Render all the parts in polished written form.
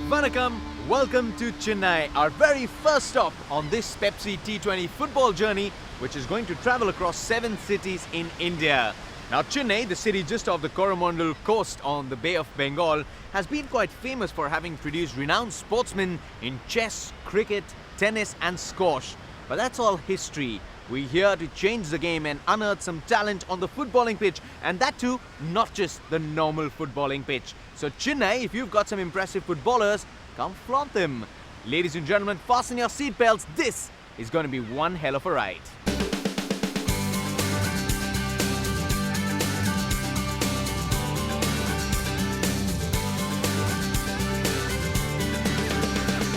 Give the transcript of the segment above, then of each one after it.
Vanakkam, welcome to Chennai, our very first stop on this Pepsi T20 football journey, which is going to travel across 7 cities in India. Now, Chennai, the city just off the Coromandel coast on the Bay of Bengal, has been quite famous for having produced renowned sportsmen in chess, cricket, tennis and squash. But that's all history. We're here to change the game and unearth some talent on the footballing pitch, and that too, not just the normal footballing pitch. So Chennai, if you've got some impressive footballers, come flaunt them. Ladies and gentlemen, fasten your seatbelts. This is going to be one hell of a ride.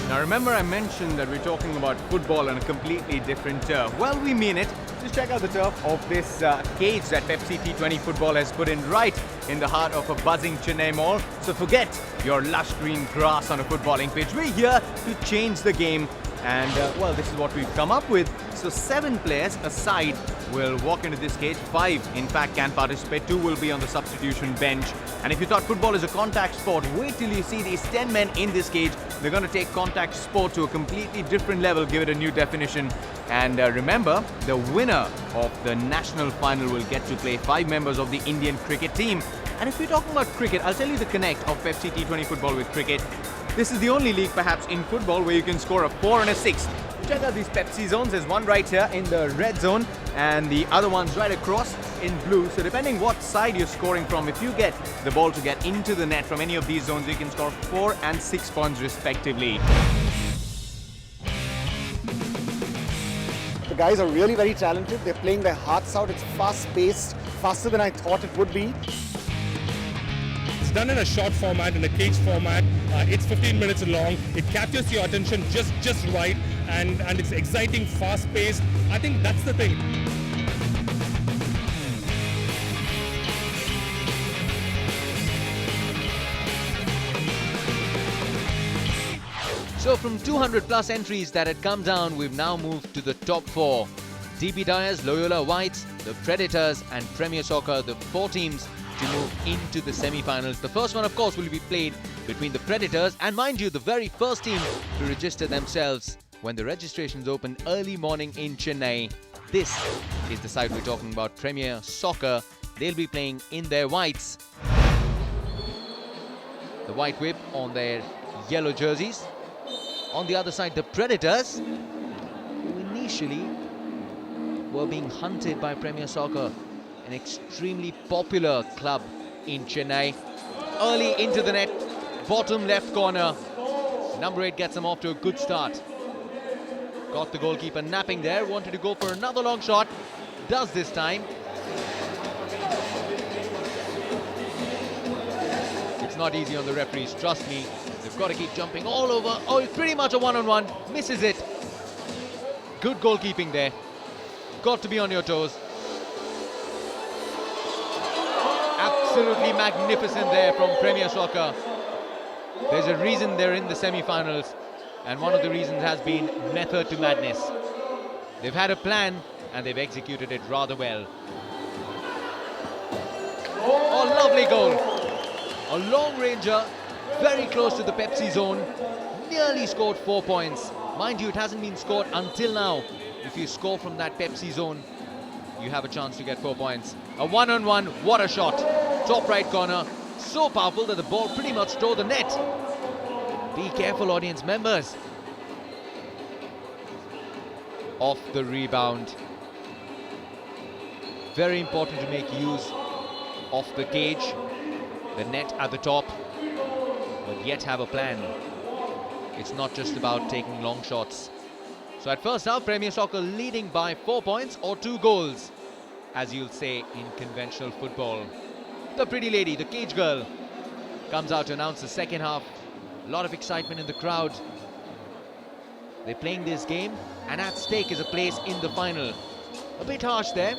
Now remember, I mentioned that we're talking about football on a completely different turf. Well, we mean it. Just check out the turf of this cage that Pepsi T20 football has put in right in the heart of a buzzing Chennai mall. So forget your lush green grass on a footballing pitch. We're here to change the game. And well, this is what we've come up with. So 7 players aside will walk into this cage. 5 in fact can participate. 2 will be on the substitution bench. And if you thought football is a contact sport, wait till you see these 10 men in this cage. They're going to take contact sport to a completely different level, give it a new definition. And remember, the winner of the national final will get to play 5 members of the Indian cricket team. And if we're talking about cricket, I'll tell you the connect of Pepsi T20 football with cricket. This is the only league perhaps in football where you can score a 4 and a 6. Check out these Pepsi zones. There's one right here in the red zone and the other one's right across in blue. So depending what side you're scoring from, if you get the ball to get into the net from any of these zones, you can score 4 and 6 points respectively. The guys are really very talented. They're playing their hearts out. It's fast-paced, faster than I thought it would be. It's done in a short format, in a cage format. It's 15 minutes long. It captures your attention just right, and it's exciting, fast-paced. I think that's the thing. So from 200 plus entries that had come down, we've now moved to the top 4. DB Dyers, Loyola Whites, the Predators and Premier Soccer, the 4 teams to move into the semi-finals. The first one, of course, will be played between the Predators and, mind you, the very first team to register themselves when the registrations opened early morning in Chennai. This is the side we're talking about, Premier Soccer. They'll be playing in their whites. The white whip on their yellow jerseys. On the other side, the Predators, who initially were being hunted by Premier Soccer, an extremely popular club in Chennai. Early into the net, bottom left corner. Number 8 gets them off to a good start. Got the goalkeeper napping there, wanted to go for another long shot. Does this time. It's not easy on the referees, trust me. They've got to keep jumping all over. Oh, it's pretty much a one-on-one. Misses it. Good goalkeeping there. Got to be on your toes. Absolutely magnificent there from Premier Soccer. There's a reason they're in the semi-finals, and one of the reasons has been method to madness. They've had a plan and they've executed it rather well. Oh, lovely goal. A long ranger, very close to the Pepsi zone. Nearly scored 4 points. Mind you, it hasn't been scored until now. If you score from that Pepsi zone, you have a chance to get 4 points. A one-on-one, what a shot. Top right corner, so powerful that the ball pretty much tore the net. Be careful, audience members. Off the rebound. Very important to make use of the cage, the net at the top, but yet have a plan. It's not just about taking long shots. So at first half, Premier Soccer leading by 4 points or 2 goals, as you'll say in conventional football. The pretty lady, the cage girl, comes out to announce the second half. A lot of excitement in the crowd. They're playing this game, and at stake is a place in the final. A bit harsh there.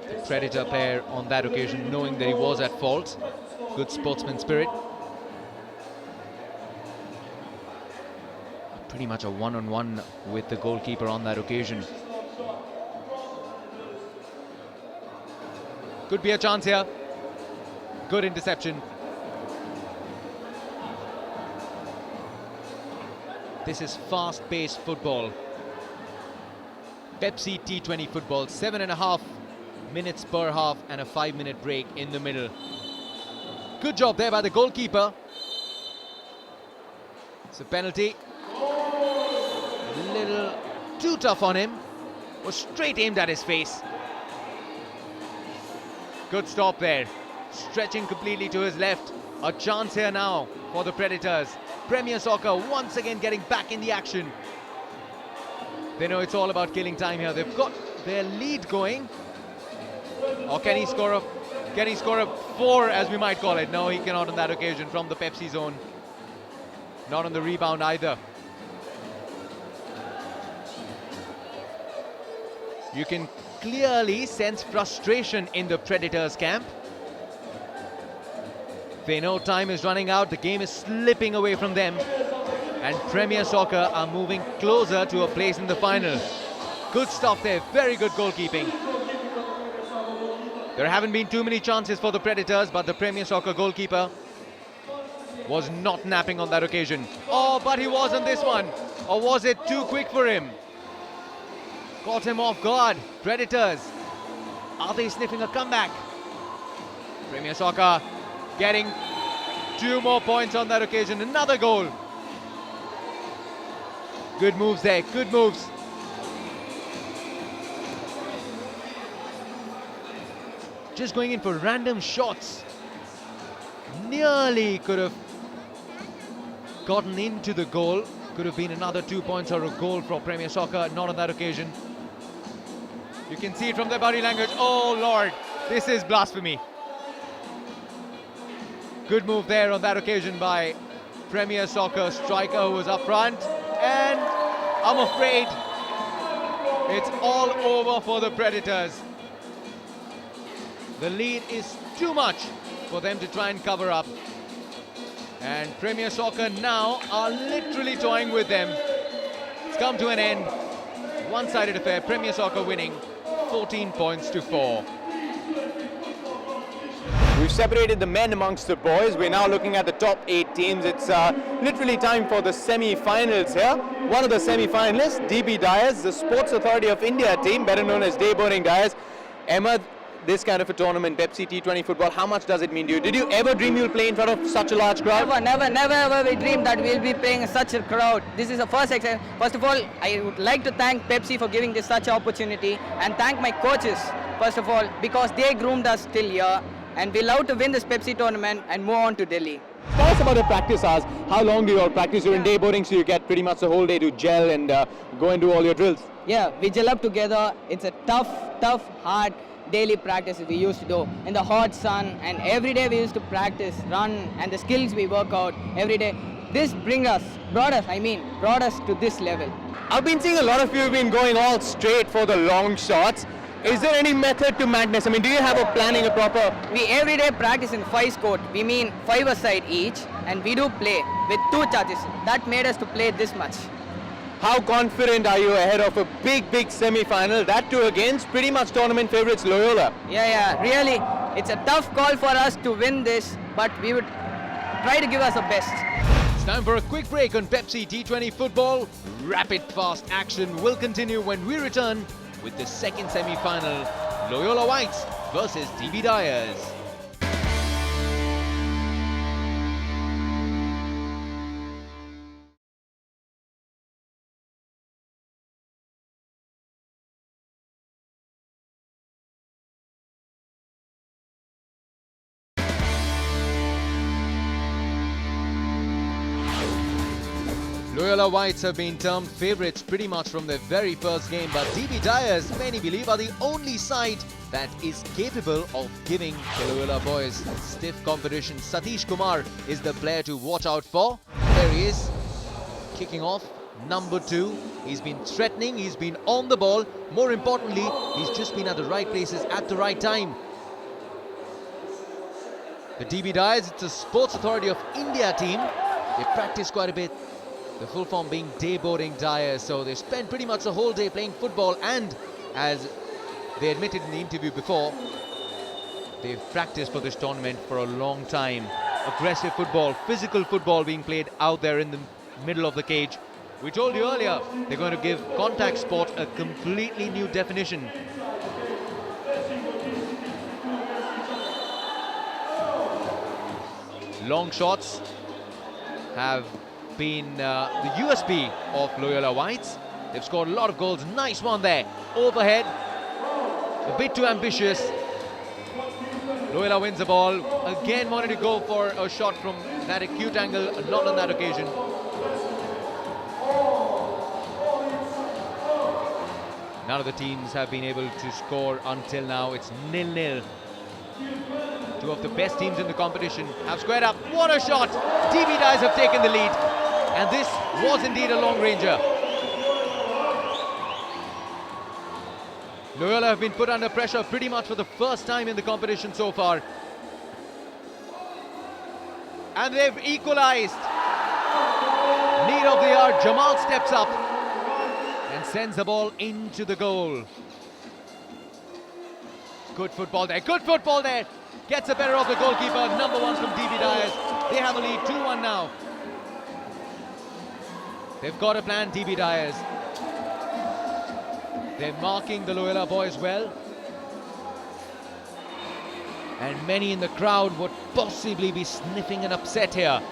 The Predator player on that occasion, knowing that he was at fault. Good sportsman spirit. Pretty much a one-on-one with the goalkeeper on that occasion. Could be a chance here. Good interception. This is fast-paced football. Pepsi T20 football, 7.5 minutes per half and a 5-minute break in the middle. Good job there by the goalkeeper. It's a penalty. A little too tough on him. Was straight aimed at his face. Good stop there. Stretching completely to his left. A chance here now for the Predators. Premier Soccer once again getting back in the action. They know it's all about killing time here. They've got their lead going. Or can he score a 4, as we might call it? No, he cannot on that occasion from the Pepsi zone. Not on the rebound either. You can clearly sense frustration in the Predators camp. They know time is running out, the game is slipping away from them, and Premier Soccer are moving closer to a place in the final. Good stuff there, very good goalkeeping. There haven't been too many chances for the Predators, but the Premier Soccer goalkeeper was not napping on that occasion. Oh, but he was on this one. Or was it too quick for him? Caught him off guard. Predators, are they sniffing a comeback? Premier Soccer getting 2 more points on that occasion. Another goal. Good moves there, good moves. Just going in for random shots. Nearly could have gotten into the goal. Could have been another 2 points or a goal for Premier Soccer. Not on that occasion. You can see it from their body language. Oh Lord, this is blasphemy. Good move there on that occasion by Premier Soccer striker who was up front. And I'm afraid it's all over for the Predators. The lead is too much for them to try and cover up. And Premier Soccer now are literally toying with them. It's come to an end. One-sided affair, Premier Soccer winning 14 points to 4. We've separated the men amongst the boys. We're now looking at the top 8 teams. It's literally time for the semi-finals here. One of the semi-finalists, DB Dyers, the Sports Authority of India team, better known as Dayboarding Dyers. Emma, this kind of a tournament, Pepsi T20 football, how much does it mean to you? Did you ever dream you'll play in front of such a large crowd? Never ever we dreamed that we'll be playing in such a crowd. This is the first experience. First of all, I would like to thank Pepsi for giving this such opportunity, and thank my coaches, first of all, because they groomed us till here, and we love to win this Pepsi tournament and move on to Delhi. Tell us about the practice hours. How long do you all practice? You're in day boarding, so you get pretty much the whole day to gel and go and do all your drills. Yeah, we gel up together. It's a tough, hard daily practice we used to do in the hot sun, and every day we used to practice, run, and the skills we work out every day. This brought us to this level. I've been seeing a lot of you have been going all straight for the long shots. Is there any method to madness? I mean, do you have a planning, a proper? We every day practice in 5 squad. We mean 5-a-side each, and we do play with 2 charges. That made us to play this much. How confident are you ahead of a big semi-final? That too against pretty much tournament favorites Loyola. Yeah, really. It's a tough call for us to win this, but we would try to give us the best. It's time for a quick break on Pepsi T20 football. Rapid fast action will continue when we return with the second semi-final, Loyola Whites versus DB Dyers. Loyola Whites have been termed favourites pretty much from their very first game, but DB Dyers, many believe, are the only side that is capable of giving the Loyola boys stiff competition. Satish Kumar is the player to watch out for. There he is, kicking off, number 2. He's been threatening, he's been on the ball. More importantly, he's just been at the right places at the right time. The DB Dyers, it's a Sports Authority of India team. They practice quite a bit. The full form being Dayboarding Dyers, so they spend pretty much the whole day playing football, and as they admitted in the interview before, they've practiced for this tournament for a long time. Aggressive football, physical football being played out there in the middle of the cage. We told you earlier, they're going to give contact sport a completely new definition. Long shots have been the USP of Loyola Whites. They've scored a lot of goals. Nice one there. Overhead. A bit too ambitious. Loyola wins the ball. Again wanted to go for a shot from that acute angle. Not on that occasion. None of the teams have been able to score until now. It's 0-0. Two of the best teams in the competition have squared up. What a shot! DB Dyers have taken the lead. And this was indeed a long ranger. Loyola have been put under pressure pretty much for the first time in the competition so far. And they've equalized. Need of the hour, Jamal steps up and sends the ball into the goal. Good football there, good football there. Gets the better of the goalkeeper, number 1 from DB Dyers. They have a lead, 2-1 now. They've got a plan, DB Dyers. They're marking the Loyola boys well. And many in the crowd would possibly be sniffing an upset here.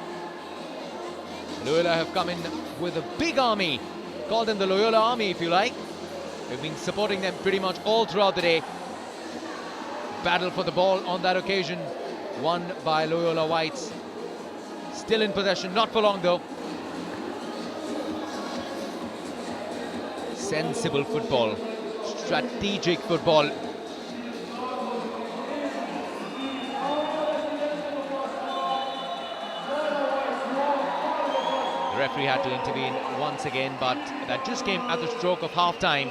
Loyola have come in with a big army. Call them the Loyola Army if you like. They've been supporting them pretty much all throughout the day. Battle for the ball on that occasion, won by Loyola Whites. Still in possession, not for long though. Sensible football, strategic football. The referee had to intervene once again, but that just came at the stroke of half-time.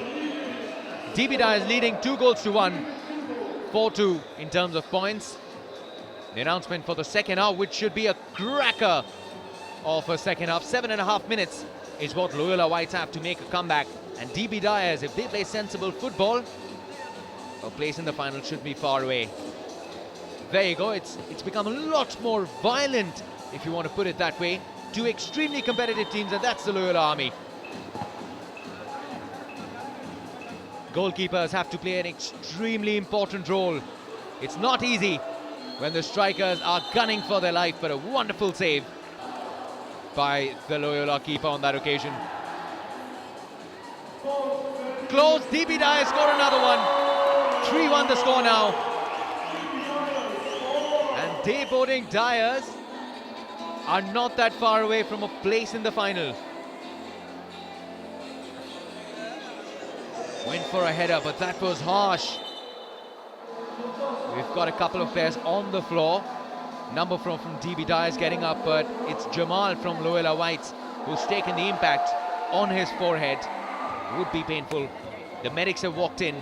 DB Dyers leading 2-1. 4-2 in terms of points. The announcement for the second half, which should be a cracker of a second half. 7.5 minutes is what Loyola Whites have to make a comeback. And DB Dyers, if they play sensible football, a place in the final should be far away. There you go, it's become a lot more violent, if you want to put it that way. Two extremely competitive teams, and that's the Loyola Army. Goalkeepers have to play an extremely important role. It's not easy when the strikers are gunning for their life, but a wonderful save by the Loyola keeper on that occasion. Close, DB Dyers score another one. 3-1 the score now. And day-boarding Dyers are not that far away from a place in the final. Went for a header, but that was harsh. We've got a couple of players on the floor. Number from DB Dyers getting up, but it's Jamal from Loyola Whites who's taken the impact on his forehead. Would be painful. The medics have walked in.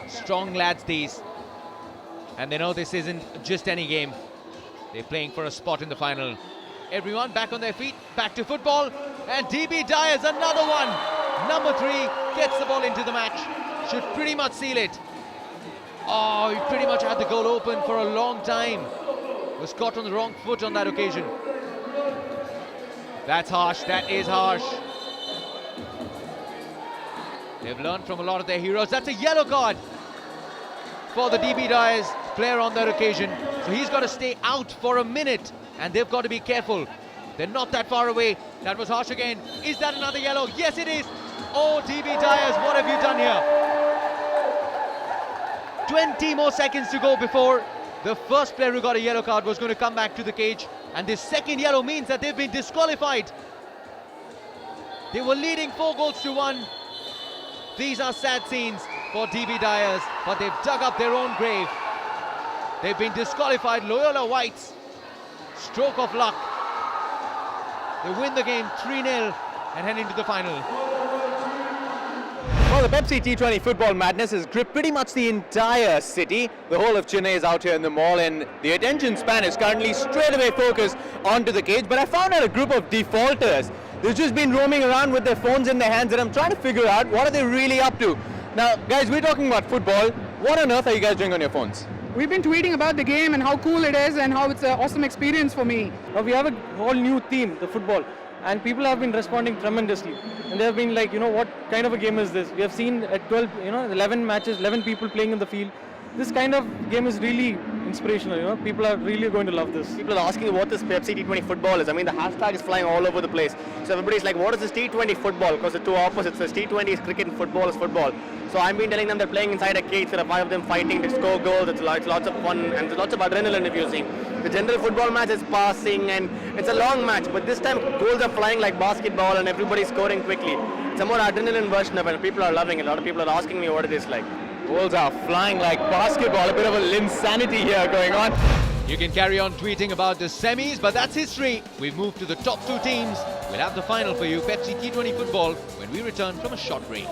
Strong lads these. And they know this isn't just any game. They're playing for a spot in the final. Everyone back on their feet, back to football. And DB Dyers, another one. Number 3 gets the ball into the match. Should pretty much seal it. Oh, he pretty much had the goal open for a long time. Was caught on the wrong foot on that occasion. That's harsh, that is harsh. They've learned from a lot of their heroes. That's a yellow card for the DB Dyers player on that occasion. So he's got to stay out for a minute, and they've got to be careful. They're not that far away. That was harsh again. Is that another yellow? Yes, it is. Oh, DB Dyers, what have you done here? 20 more seconds to go before the first player who got a yellow card was going to come back to the cage. And this second yellow means that they've been disqualified. They were leading 4-1. These are sad scenes for DB Dyers, but they've dug up their own grave. They've been disqualified. Loyola Whites, stroke of luck. They win the game 3-0 and head into the final. Well, the Pepsi T20 football madness has gripped pretty much the entire city. The whole of Chennai is out here in the mall, and the attention span is currently straight away focused onto the cage. But I found out a group of defaulters. They've just been roaming around with their phones in their hands, and I'm trying to figure out what are they really up to. Now, guys, we're talking about football. What on earth are you guys doing on your phones? We've been tweeting about the game and how cool it is and how it's an awesome experience for me. Now we have a whole new theme, the football. and people have been responding tremendously. And they have been like, what kind of a game is this? We have seen at 12, 11 matches, 11 people playing in the field. This kind of game is really inspirational, People are really going to love this. People are asking what this Pepsi T20 football is. I mean, the hashtag is flying all over the place. So everybody's like, what is this T20 football? Because the two opposites, this T20 is cricket and football is football. So I've been telling them they're playing inside a cage. There are 5 of them fighting to score goals. It's lots of fun and there's lots of adrenaline if you see. The general football match is passing and it's a long match. But this time goals are flying like basketball and everybody's scoring quickly. It's a more adrenaline version of it and people are loving it. A lot of people are asking me what it is like. Goals are flying like basketball. A bit of a insanity here going on. You can carry on tweeting about the semis, but that's history. We've moved to the top 2 teams. We'll have the final for you, Pepsi T20 football, when we return from a short break.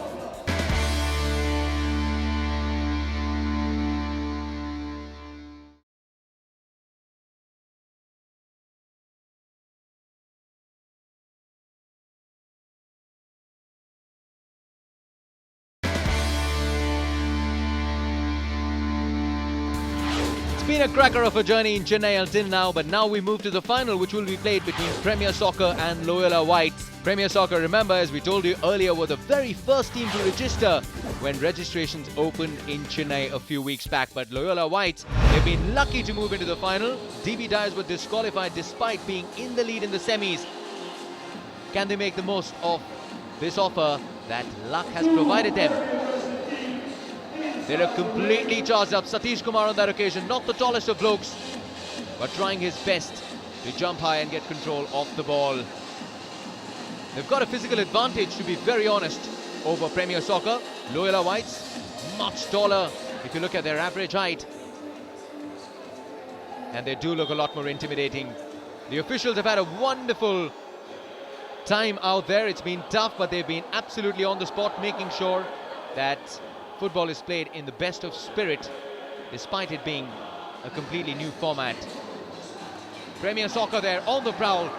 It's been a cracker of a journey in Chennai until now, but now we move to the final, which will be played between Premier Soccer and Loyola Whites. Premier Soccer, remember, as we told you earlier, were the very first team to register when registrations opened in Chennai a few weeks back. But Loyola Whites, they've been lucky to move into the final. DB Dyers were disqualified despite being in the lead in the semis. Can they make the most of this offer that luck has provided them? They're completely charged up. Satish Kumar on that occasion, not the tallest of blokes, but trying his best to jump high and get control of the ball. They've got a physical advantage, to be very honest, over Premier Soccer. Loyola Whites, much taller if you look at their average height. And they do look a lot more intimidating. The officials have had a wonderful time out there. It's been tough, but they've been absolutely on the spot, making sure that football is played in the best of spirit, despite it being a completely new format. Premier Soccer there on the prowl.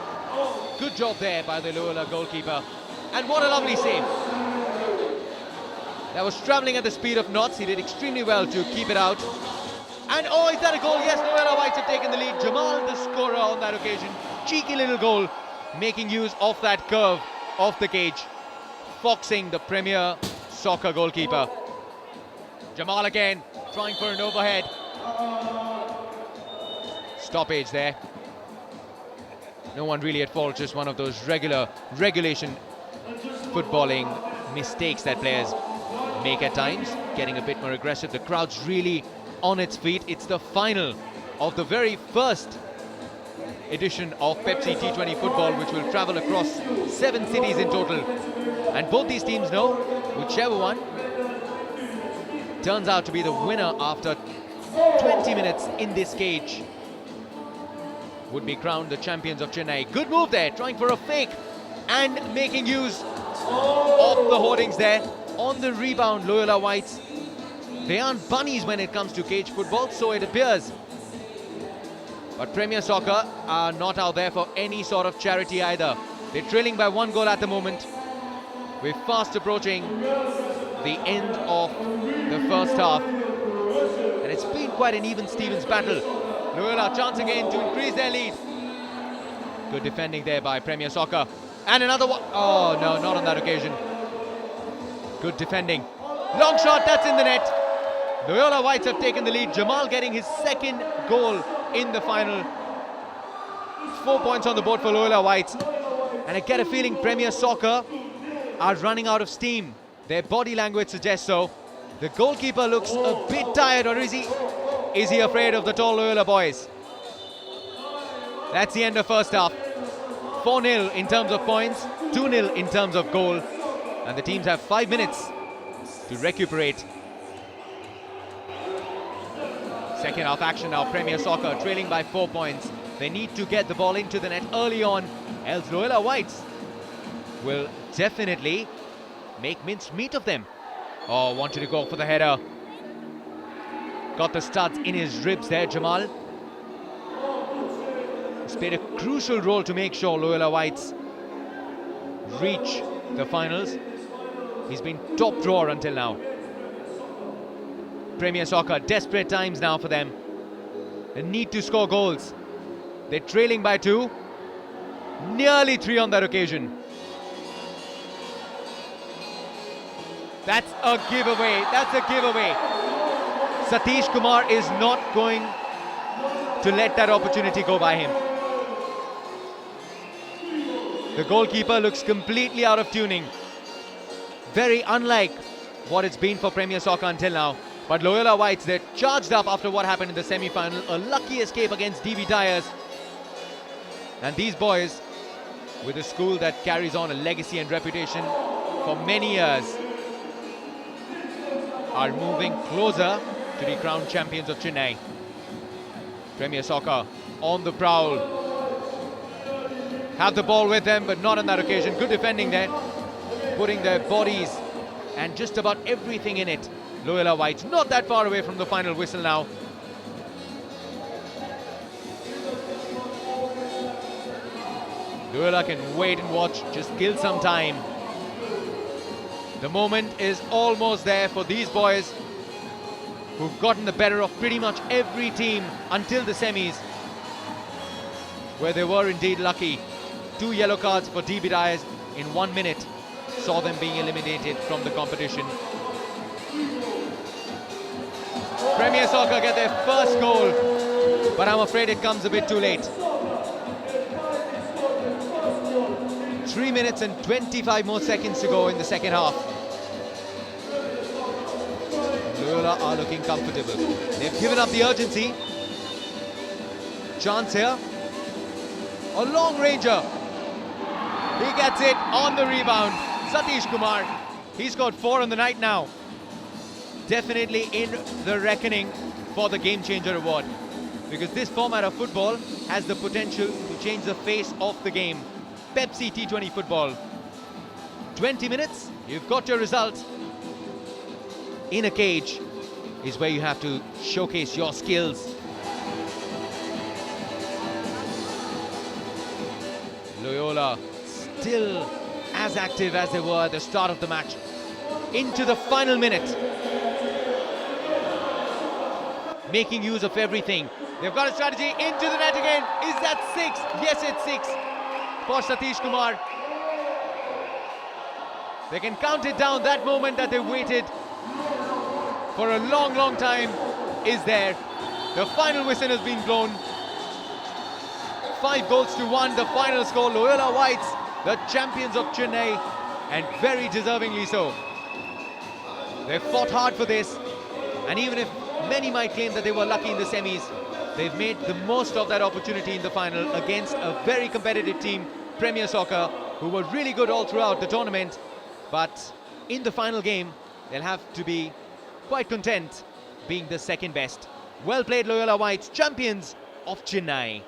Good job there by the Loyola goalkeeper. And what a lovely save. That was travelling at the speed of knots. He did extremely well to keep it out. And oh, is that a goal? Yes, Loyola Whites have taken the lead. Jamal, the scorer on that occasion. Cheeky little goal, making use of that curve of the cage, foxing the Premier Soccer goalkeeper. Jamal again, trying for an overhead. Stoppage there. No one really at fault, just one of those regulation footballing mistakes that players make at times. Getting a bit more aggressive. The crowd's really on its feet. It's the final of the very first edition of Pepsi T20 football, which will travel across 7 cities in total. And both these teams know whichever one turns out to be the winner after 20 minutes in this cage would be crowned the champions of Chennai. Good move there, trying for a fake and making use of the hoardings there. On the rebound, Loyola Whites, they aren't bunnies when it comes to cage football, so it appears. But Premier Soccer are not out there for any sort of charity either. They're trailing by 1 goal at the moment. We're fast approaching the end of the first half, and it's been quite an even Stevens battle. Loyola chance again to increase their lead. Good defending there by Premier Soccer, and another one. Oh no, not on that occasion. Good defending. Long shot, that's in the net. Loyola Whites have taken the lead. Jamal getting his 2nd goal in the final. 4 points on the board for Loyola Whites, and I get a feeling Premier Soccer are running out of steam. Their body language suggests so. The goalkeeper looks a bit tired, or is he afraid of the tall Loyola boys? That's the end of first half. 4-0 in terms of points, 2-0 in terms of goal, and the teams have 5 minutes to recuperate. Second half action now. Premier Soccer trailing by 4 points. They need to get the ball into the net early on, else Loyola Whites will definitely make minced meat of them. Oh, wanted to go for the header. Got the studs in his ribs there, Jamal. He's played a crucial role to make sure Loyola Whites reach the finals. He's been top drawer until now. Premier Soccer, desperate times now for them. They need to score goals. They're trailing by 2. Nearly 3 on that occasion. That's a giveaway. That's a giveaway. Satish Kumar is not going to let that opportunity go by him. The goalkeeper looks completely out of tuning. Very unlike what it's been for Premier Soccer until now. But Loyola Whites, they're charged up after what happened in the semi-final. A lucky escape against DB Tyres. And these boys, with a school that carries on a legacy and reputation for many years, are moving closer to be crowned champions of Chennai. Premier Soccer on the prowl. Have the ball with them, but not on that occasion. Good defending there, putting their bodies and just about everything in it. Loyola Whites not that far away from the final whistle now. Loyola can wait and watch, just kill some time. The moment is almost there for these boys who've gotten the better of pretty much every team until the semis, where they were indeed lucky. 2 yellow cards for DB Tyres in 1 minute saw them being eliminated from the competition. Premier Soccer get their first goal, but I'm afraid it comes a bit too late. 3 minutes and 25 more seconds to go in the second half. Loyola are looking comfortable. They've given up the urgency. Chance here. A long ranger. He gets it on the rebound. Satish Kumar. He scored 4 on the night now. Definitely in the reckoning for the Game Changer award, because this format of football has the potential to change the face of the game. Pepsi T20 football. 20 minutes, you've got your result. In a cage is where you have to showcase your skills. Loyola still as active as they were at the start of the match. Into the final minute. Making use of everything. They've got a strategy into the net again. Is that 6? Yes, it's 6 for Satish Kumar. They can count it down. That moment that they waited for a long, long time is there. The final whistle has been blown. 5 goals to 1, the final score. Loyola Whites, the champions of Chennai, and very deservingly so. They've fought hard for this, and even if many might claim that they were lucky in the semis, they've made the most of that opportunity in the final against a very competitive team, Premier Soccer, who were really good all throughout the tournament. But in the final game, they'll have to be quite content being the second best. Well played, Loyola Whites, champions of Chennai.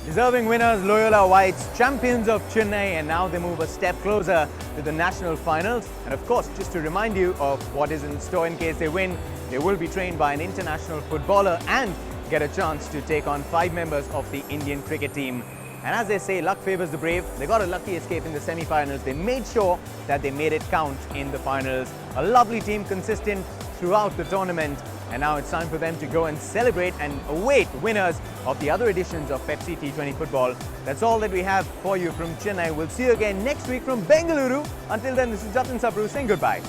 Deserving winners, Loyola Whites, champions of Chennai, and now they move a step closer to the national finals. And of course, just to remind you of what is in store in case they win, they will be trained by an international footballer and get a chance to take on 5 members of the Indian cricket team. And as they say, luck favours the brave. They got a lucky escape in the semi-finals. They made sure that they made it count in the finals. A lovely team, consistent throughout the tournament. And now it's time for them to go and celebrate and await winners of the other editions of Pepsi T20 football. That's all that we have for you from Chennai. We'll see you again next week from Bengaluru. Until then, this is Jatin Sabru saying goodbye.